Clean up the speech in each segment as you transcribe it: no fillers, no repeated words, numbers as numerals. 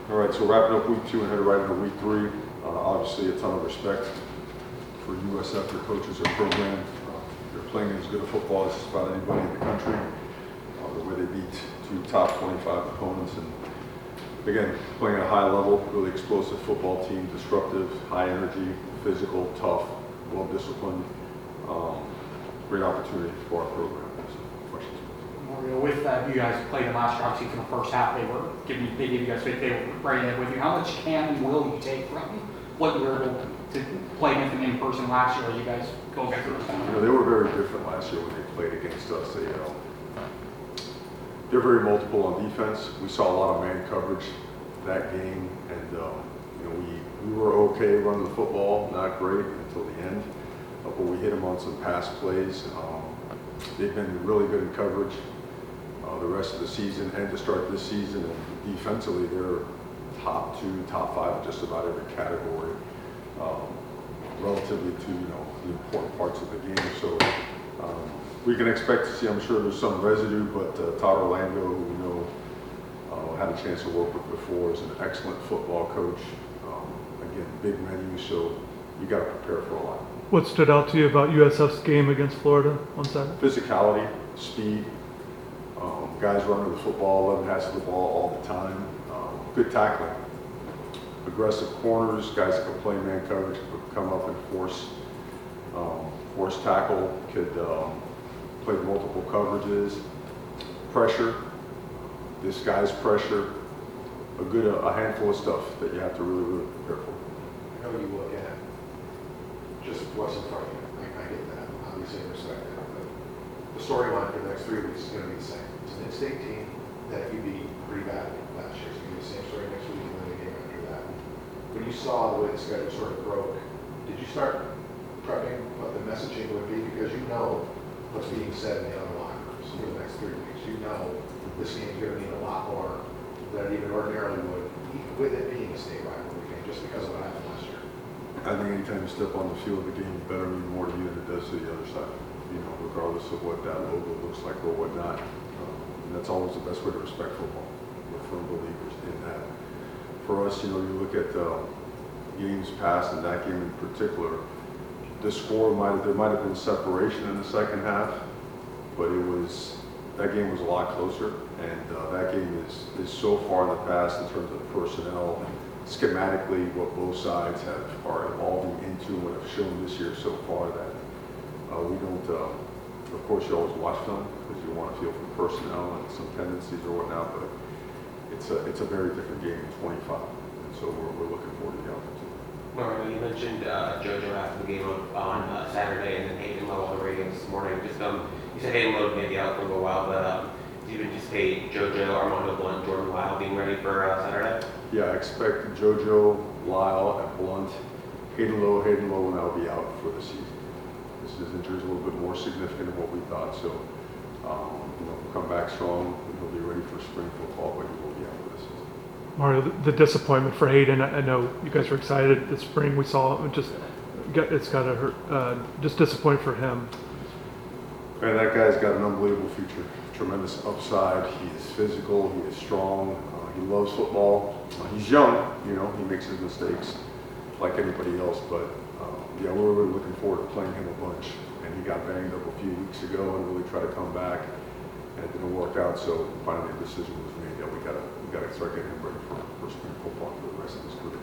All right, so wrapping up week 2 and headed right into week 3. Obviously, a ton of respect for USF, their coaches, their program. They're playing as good a football as just about anybody in the country. The way they beat 2 top 25 opponents, and again, playing at a high level, really explosive football team, disruptive, high energy, physical, tough, well disciplined. Great opportunity for our program. Questions? Mario, with that, you guys played them last year. Obviously, for the first half, they gave you guys, they were right in it with you. How much can and will you take from what you were able to play against them in person last year as you guys go against them? They were very different last year when they played against us. They're very multiple on defense. We saw a lot of man coverage that game, and we were okay running the football, not great until the end. But we hit them on some pass plays. They've been really good in coverage the rest of the season and to start this season. And defensively, they're top 2, top 5 in just about every category, relatively to the important parts of the game. So we can expect to see. I'm sure there's some residue, but Todd Orlando, who we know had a chance to work with before, is an excellent football coach. Again, big menu, so you got to prepare for a lot. What stood out to you about USF's game against Florida on Saturday? Physicality, speed, guys running the football, 11 has the ball all the time, good tackling, aggressive corners, guys that can play man coverage, could come up and force tackle, could play multiple coverages, pressure, disguise pressure, a handful of stuff that you have to really prepare for. I know you look at just what's in front of you. I get that. Obviously, I respect that. But the storyline for the next 3 weeks is going to be the same. It's an in-state team that you beat pretty badly last year. It's going to be the same story next week and then the game after that. When you saw the way the schedule sort of broke, did you start prepping what the messaging would be? Because you know what's being said in the other locker rooms for the next 3 weeks. You know this game is going to mean a lot more than it even ordinarily would, even with it being a state rivalry game, just because of what happened last year. I think anytime you step on the field, the game better mean more to you than it does to the other side, regardless of what that logo looks like or whatnot. And that's always the best way to respect football. We're firm believers in that. For us, you look at games past, and that game in particular, the score there might have been separation in the second half, but that game was a lot closer, and that game is so far in the past in terms of personnel, schematically, what both sides are evolving into and what have shown this year so far, that we don't, of course you always watch film because you want to feel for personnel and some tendencies or whatnot, but it's a very different game in 25, and so we're looking forward to the opportunity. Mario, you mentioned JoJo after the game on Saturday, and then Hayden Lowe on the radio this morning. You said Hayden Lowe may be out for a little while, but do you anticipate JoJo, Armando Blunt, Jordan Lyle being ready for Saturday? Yeah, I expect JoJo, Lyle, and Blunt. Hayden Lowe will now be out for the season. His injury is a little bit more significant than what we thought, so we'll come back strong, and he'll be ready for spring football, but he will be out for the season. Mario, the disappointment for Hayden. I know you guys were excited this spring. We saw it. It's got to hurt. Just disappointed for him. Man, that guy's got an unbelievable future. Tremendous upside. He is physical. He is strong. He loves football. He's young. He makes his mistakes like anybody else. But we're really looking forward to playing him a bunch. And he got banged up a few weeks ago and really tried to come back, and it didn't work out. So finally, a decision was made that we got to start getting him ready for spring football for the rest of his career.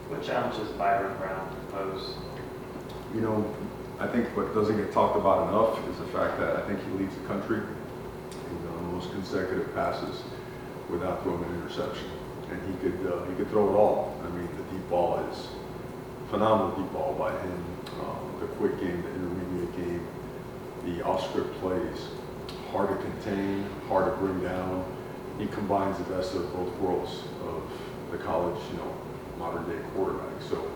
What challenges Byron Brown pose? I think what doesn't get talked about enough is the fact that I think he leads the country in most consecutive passes without throwing an interception, and he could throw it all. I mean, the deep ball is phenomenal deep ball by him. The quick game, the intermediate game, the off-script plays, hard to contain, hard to bring down. He combines the best of both worlds of the college, modern day quarterback. So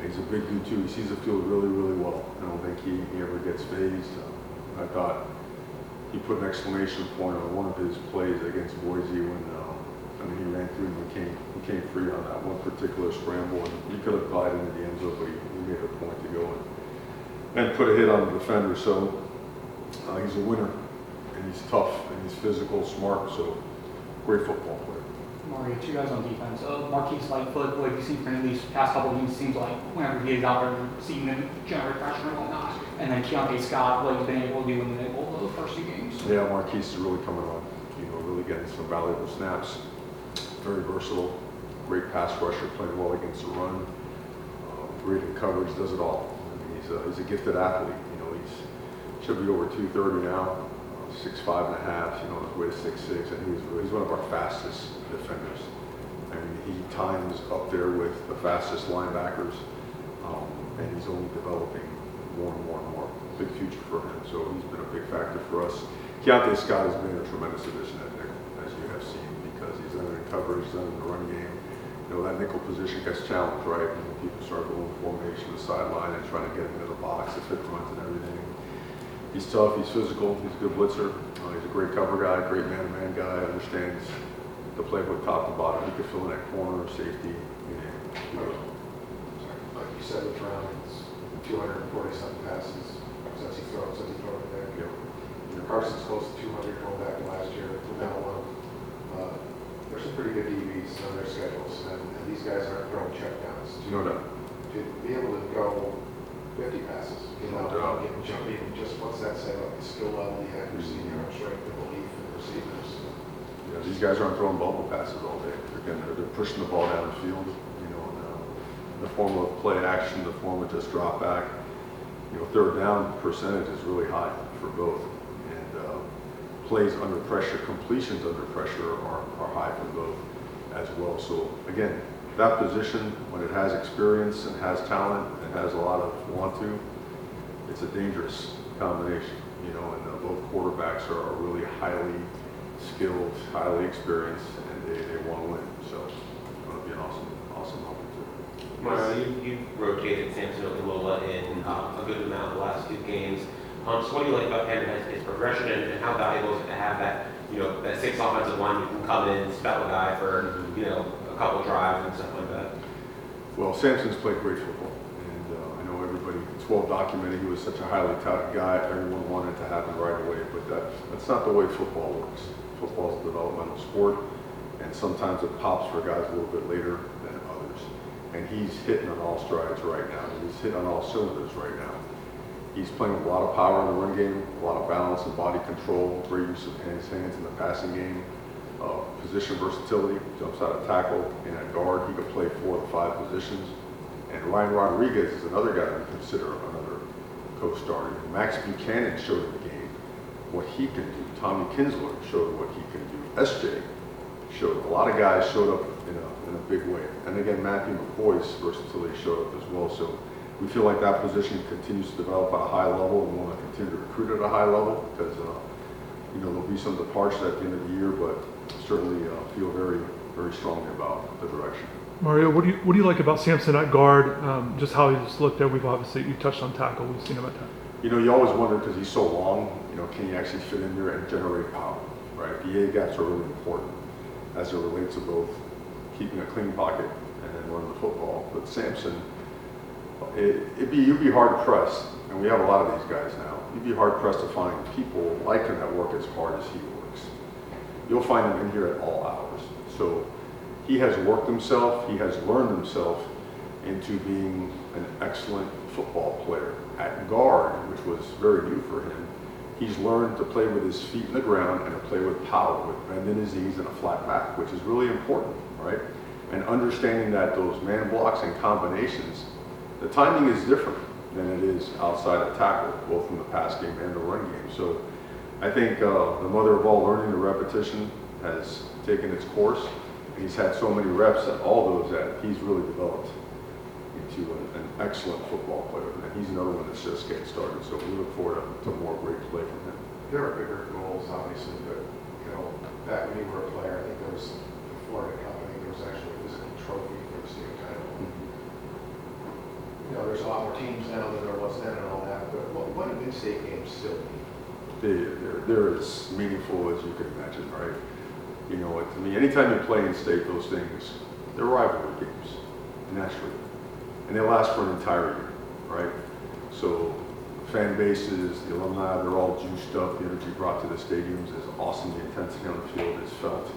he's a big dude too. He sees the field really, really well. I don't think he ever gets phased. I thought he put an exclamation point on one of his plays against Boise when he ran through and he came free on that one particular scramble, and he could have glided into the end zone, but he made a point to go and put a hit on the defender. So he's a winner, and he's tough, and he's physical, smart. So great football player. Mario, two guys on defense. Marquise Lightfoot, what have you seen from him these past couple of games? It seems like whenever he is out there, you're seeing him generate pressure and whatnot. And then Keontae Scott, what he's been able to do in the nickel those first two games. Yeah, Marquise is really coming on, really getting some valuable snaps. Very versatile, great pass rusher, playing well against the run. Great in coverage, does it all. I mean, he's a gifted athlete. He should be over 230 now, 6'5" and a half, on his way to 6'6", and he's one of our fastest defenders. I mean, he times up there with the fastest linebackers, and he's only developing more and more and more. Big future for him, so he's been a big factor for us. Keontae Scott has been a tremendous addition at nickel, as you have seen, because he's done it in coverage, he's done it in the run game. That nickel position gets challenged, right? When people start going formation, the sideline, and trying to get him into the box, the fit runs and everything. He's tough, he's physical, he's a good blitzer. He's a great cover guy, great man-to-man guy, understands the playbook top to bottom. He can fill in that corner, safety, Like you said, with Brown, it's 240-something passes since he thrown it there. Yep. Carson's close to 200 going back to last year. Now there's some pretty good DBs on their schedules, and these guys aren't throwing checkdowns. No doubt. To be able to go 50 passes, No doubt. jumping, just what's that say about the skill level, the accuracy, the arm strength, the belief in the receivers? These guys aren't throwing bubble passes all day. They're pushing the ball down the field, in the form of play action, the form of just drop back. Third down percentage is really high for both. Plays under pressure, completions under pressure are high for both as well. So again, that position, when it has experience and has talent and has a lot of want to, it's a dangerous combination, and both quarterbacks are really highly skilled, highly experienced, and they want to win. So it's going to be an awesome moment too. Mario, you've rotated Samson Okunlola in a good amount the last two games. So what do you like about him and his progression, and how valuable is it to have that, that 6 offensive line who can come in and spell a guy for, a couple drives and stuff like that? Well, Samson's played great football, and I know everybody, it's well documented, he was such a highly touted guy, everyone wanted it to happen right away, but that's not the way football works. Football is a developmental sport, and sometimes it pops for guys a little bit later than others. And he's hitting on all strides right now, and he's hitting on all cylinders right now. He's playing with a lot of power in the run game, a lot of balance and body control, great use of his hands in the passing game, position versatility, jumps out of tackle, and at guard, he could play 4 of the 5 positions. And Ryan Rodriguez is another guy to consider another co-starter. Max Buchanan showed in the game what he can do. Tommy Kinsler showed what he can do. SJ showed, a lot of guys showed up in a big way. And again, Matthew McCoy's versatility showed up as well. So we feel like that position continues to develop at a high level, and we want to continue to recruit at a high level because, there'll be some departures at the end of the year, but certainly feel very, very strongly about the direction. Mario, what do you like about Samson at guard? Just how he's looked at. You touched on tackle. We've seen him at tackle. You always wonder because he's so long, can he actually fit in there and generate power, right? The A gaps are really important as it relates to both keeping a clean pocket and then running the football. But Samson, you'd be hard pressed, and we have a lot of these guys now. You'd be hard pressed to find people like him that work as hard as he works. You'll find him in here at all hours. So he has worked himself, he has learned himself into being an excellent football player. At guard, which was very new for him, he's learned to play with his feet in the ground and to play with power, with bending his knees and a flat back, which is really important, right? And understanding that those man blocks and combinations, the timing is different than it is outside of tackle, both in the pass game and the run game. So I think the mother of all learning, the repetition, has taken its course. And he's had so many reps at all those that he's really developed into an excellent football player. And he's another one that's just getting started. So we look forward to more great play from him. There are bigger goals, obviously, but, back when you were a player, I think there was the Florida Cup, I think there was actually a physical trophy for the state title. There's a lot more teams now than there was then and all that, but what do in-state games still mean? They're as meaningful as you can imagine, right? To me, anytime you play in-state, those things, they're rivalry games, naturally. And they last for an entire year, right? So fan bases, the alumni, they're all juiced up. The energy brought to the stadiums is awesome. The intensity on the field is felt.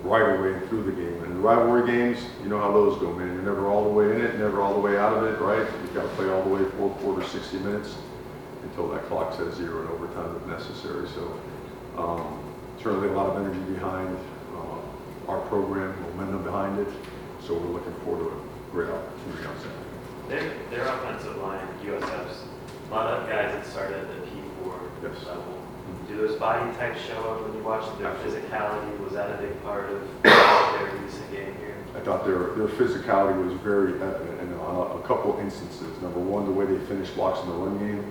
right away and through the game. And rivalry games, you know how those go, man. You're never all the way in it, never all the way out of it, right? You've got to play all the way 4 quarters, 60 minutes until that clock says 0 and overtime if necessary. So certainly a lot of energy behind our program, momentum behind it. So we're looking forward to a great opportunity on Saturday. Their offensive line, USF's, a lot of guys that started at the P4 Yes. level. Do those body types show up when you watch their physicality? Was that a big part of their recent game here? I thought their physicality was very evident in a couple instances. Number one, the way they finished blocks in the run game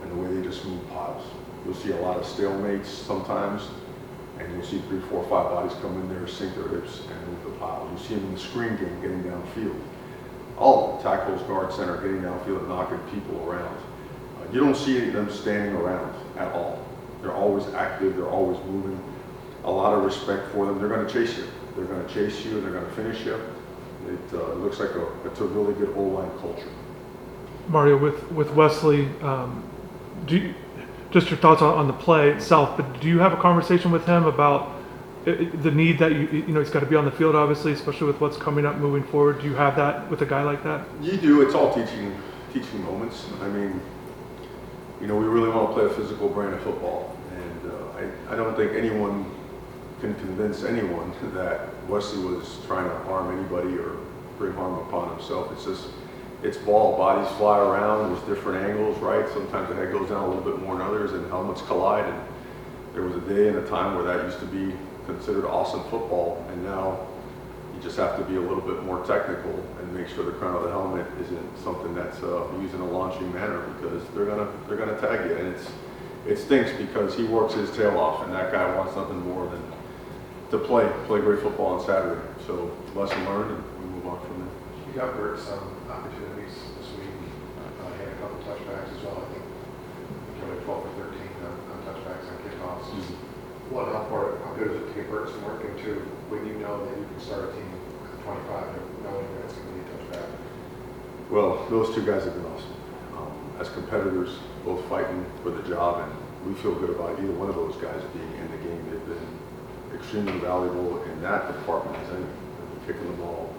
and the way they just moved piles. You'll see a lot of stalemates sometimes, and you'll see 3, 4, 5 bodies come in there, sink their hips, and move the pile. You see them in the screen game getting downfield. All of them, tackles, guard, center, getting downfield and knocking people around. You don't see them standing around at all. They're always active, they're always moving. A lot of respect for them. They're going to chase you. They're going to chase you and they're going to finish you. It looks like it's a really good O-line culture. Mario, with Wesley, just your thoughts on the play itself, but do you have a conversation with him about the need that you know he's got to be on the field, obviously, especially with what's coming up moving forward? Do you have that with a guy like that? You do. It's all teaching moments. I mean, you know, we really want to play a physical brand of football, and I don't think anyone can convince anyone that Wesley was trying to harm anybody or bring harm upon himself. It's ball. Bodies fly around. There's different angles, right? Sometimes the head goes down a little bit more than others, and helmets collide. And there was a day and a time where that used to be considered awesome football, and now you just have to be a little bit more technical and make sure the crown of the helmet isn't something that's used in a launching manner, because they're gonna tag you, and it stinks because he works his tail off, and that guy wants nothing more than to play great football on Saturday. So lesson learned, and we move on from there. You got Bert some opportunities this week. He had a couple touchbacks as well. I think he had 12 or 13 on touchbacks on kickoffs. How good is it to get Bert some work into when you know that you can start a team at 25 knowing that it's going to be a touchback? Well, those two guys have been awesome. As competitors, both fighting for the job, and we feel good about either one of those guys being in the game. They've been extremely valuable in that department as any. Kicking the ball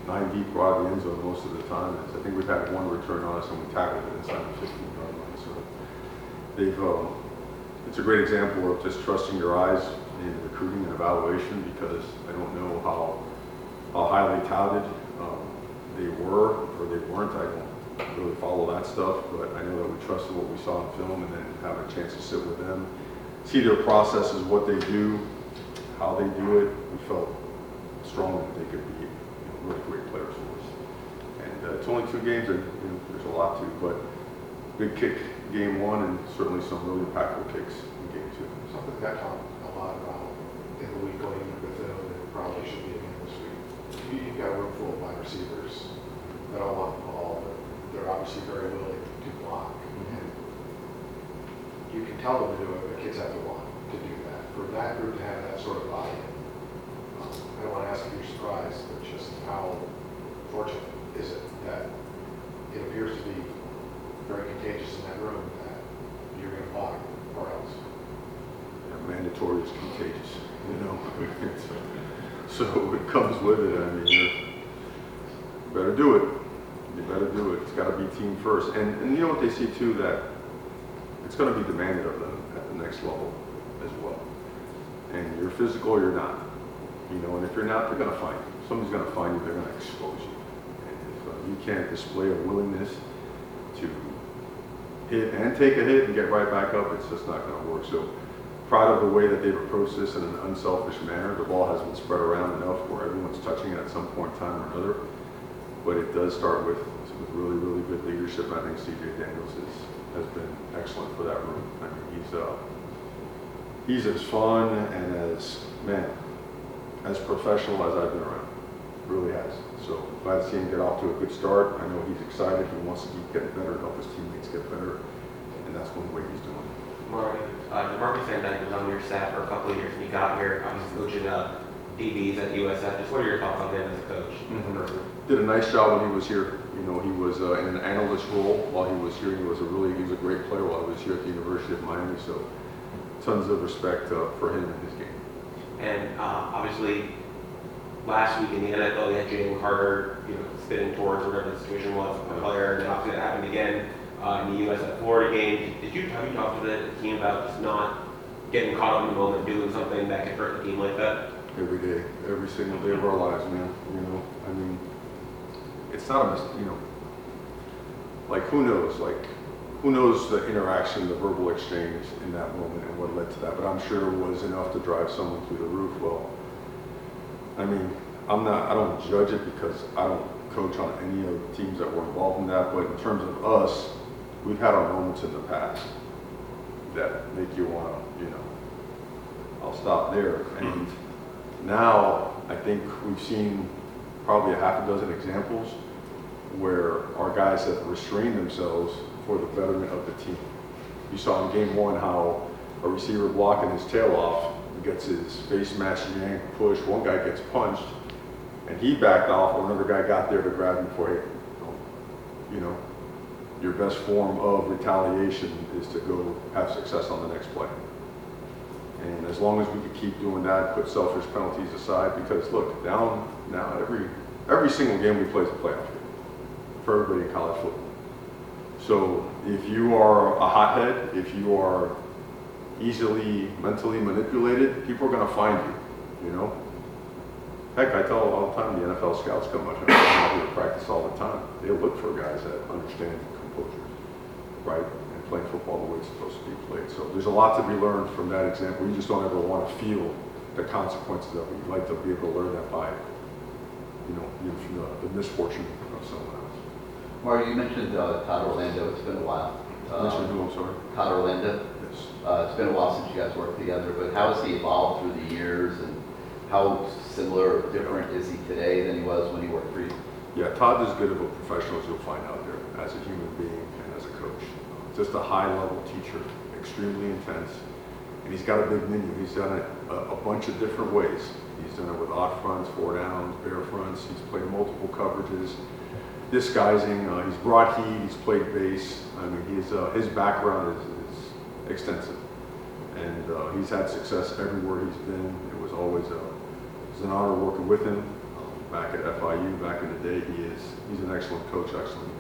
9 deep right out of the end zone most of the time. I think we've had one return on us and we tackled it inside the 15-yard line. So it's a great example of just trusting your eyes in recruiting and evaluation, because I don't know how highly touted they were or they weren't. I don't really follow that stuff, but I know that we trusted what we saw in film, and then have a chance to sit with them, see their processes, what they do, how they do it. We felt strong that they could be really great players for us. And it's only 2 games, and there's a lot to, but big kick game 1, and certainly some really impactful kicks in game 2. Something that talked a lot about in the week going into Bethune, and probably should be again this week. You've got a room full of wide receivers that all want the ball, but they're obviously very willing to block. And you can tell them to do it, but kids have to want to do that. For that group to have that sort of buy-in, I don't want to ask if you're surprised, but just how fortunate is it that it appears to be very contagious in that room that you're going to block or else. Mandatory is contagious, so it comes with it. I mean, you better do it. You better do it. It's got to be team first. And you know what they see too, that it's going to be demanded of them at the next level as well. And you're physical or you're not. And if you're not, they're going to find you. Somebody's going to find you. They're going to expose you. And if you can't display a willingness to hit and take a hit and get right back up, it's just not going to work. So proud of the way that they've approached this in an unselfish manner. The ball has been spread around enough where everyone's touching it at some point in time or another. But it does start with really, really good leadership. I think C.J. Daniels has been excellent for that room. I mean, he's as fun and as professional as I've been around. Really has. So glad to see him get off to a good start. I know he's excited. He wants to keep getting better and help his teammates get better. And that's one way he's doing it. Marcus Van Dyke was on your staff for a couple of years when he got here. Obviously coaching DBs at USF. Just what are your thoughts on him as a coach? Did a nice job when he was here. He was in an analyst role while he was here. He was a great player while he was here at the University of Miami. So tons of respect for him and his game. And obviously, last week in the NFL, you had Jalen Carter, spinning towards whatever the situation was for the player, and then obviously that happened again in the USF Florida game. Have you talked to the team about just not getting caught up in the moment, doing something that could hurt the team like that? Every day, every single day of our lives, man. I mean, it's not like who knows the interaction, the verbal exchange in that moment and what led to that, but I'm sure it was enough to drive someone through the roof. Well, I mean, I don't judge it because I don't coach on any of the teams that were involved in that, but in terms of us, we've had our moments in the past that make you want to, I'll stop there. And now I think we've seen probably a half a dozen examples where our guys have restrained themselves for the betterment of the team. You saw in game one how a receiver blocking his tail off gets his face mashed in the ankle push, one guy gets punched, and he backed off, or another guy got there to grab him for, hey, your best form of retaliation is to go have success on the next play. And as long as we can keep doing that, put selfish penalties aside, because look, now every single game we play is a playoff game for everybody in college football. So if you are a hothead, if you are easily mentally manipulated, people are going to find you, Heck, I tell all the time, the NFL scouts come out here to practice all the time. They look for guys that understand composure, right? And playing football the way it's supposed to be played. So there's a lot to be learned from that example. You just don't ever want to feel the consequences of it. You'd like to be able to learn that by, from the misfortune of someone else. Mario, you mentioned Todd Orlando. It's been a while. Mentioned who, I'm sorry? Todd Orlando. Yes. It's been a while since you guys worked together, but how has he evolved through the years, and how similar or different is he today than he was when he worked for you? Yeah, Todd is as good of a professional as you'll find out there, as a human being and as a coach. Just a high-level teacher, extremely intense, and he's got a big menu. He's done it a bunch of different ways. He's done it with odd fronts, 4 downs, bare fronts. He's played multiple coverages, disguising. He's brought heat. He's played base. I mean, his background is extensive, and he's had success everywhere he's been. It was always it's an honor working with him. Back at FIU, back in the day, he's an excellent coach, excellent